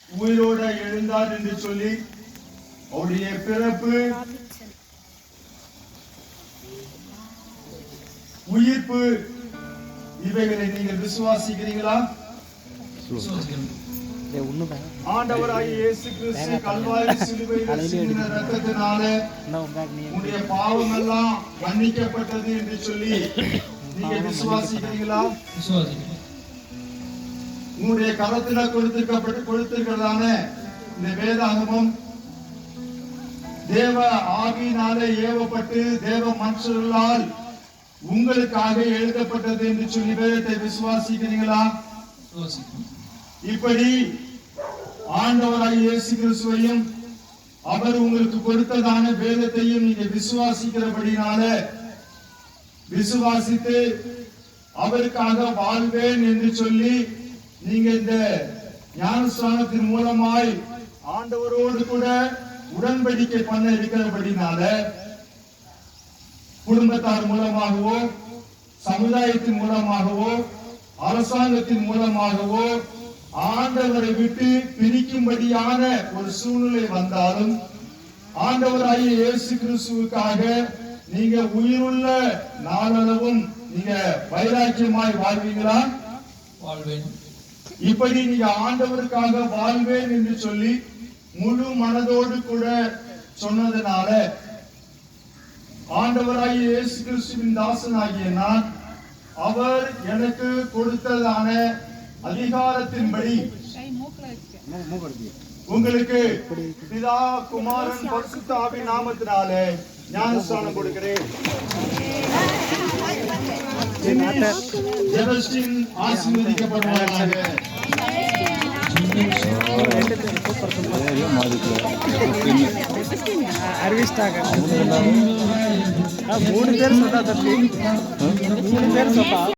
உயிரோட எழுந்தார் என்று சொல்லி அவருடைய பிறப்பு, உயிர்ப்பு இவைகளை நீங்கள் விசுவாசிக்கிறீங்களா? ஆண்டவராகிய இயேசு கிறிஸ்து கல்வாரி சிலுவையில் சிந்தின இரத்தத்தினாலே உங்களுடைய பாவம் எல்லாம் மன்னிக்கப்பட்டது என்று சொல்லி நீங்க விசுவாசிக்கிறீங்களா? உங்களுடைய கரத்துல கொடுத்திருக்கிறதான இந்த வேதாகமம் தேவ ஆவியினாலே ஏவப்பட்டு தேவ மனுஷர்களால் உங்களுக்காக எழுதப்பட்டது என்று சொல்லி வேதத்தை விசுவாசிக்கிறீங்களா? இப்படி ஆண்டவராகிய இயேசு கிறிஸ்துவையும் அவர் உங்களுக்கு கொடுத்ததான வேதத்தையும் நீங்க விசுவாசிக்கிறபடினால விசுவாசித்து அவருக்காக வாழ்வேன் என்று சொல்லி நீங்க இந்த ஞானஸ்நானத்தின் மூலமாய் ஆண்டவரோடு கூட உடன்படிக்கை பண்ண இருக்கிறபடினால குடும்பத்தார் மூலமாகவோ சமுதாயத்தின் மூலமாகவோ அரசாங்கத்தின் மூலமாகவோ ஆண்டவரை விட்டு பிரிக்கும்படியான ஒரு சூழ்நிலை வந்தாலும் ஆண்டவராகிய இயேசு கிறிஸ்துவுக்காக நீங்க உயிருள்ள நாளளவும் நீங்க வைராக்கியமாய் வாழ்வீங்களா? வாழ்வேன். இப்படி நீங்க ஆண்டவருக்காக வாழ்வேன் என்று சொல்லி முழு மனதோடு கூட சொன்னதனால ஆண்டவராகிய இயேசு கிறிஸ்துவின் தாசனாகிய நான் அவர் எனக்கு கொடுத்ததான அதிகாரத்தின்படி உங்களுக்கு பிதா குமாரன் பரிசுத்த ஆவியின் நாமத்தினாலே ஞானஸ்நானம் கொடுக்கிறேன். ஜெபஸ்டின் ஆசீர்வதிக்கப்படுவாராக. மூணு பேர் சொன்னா தம்பி, மூணு பேர் சொன்னா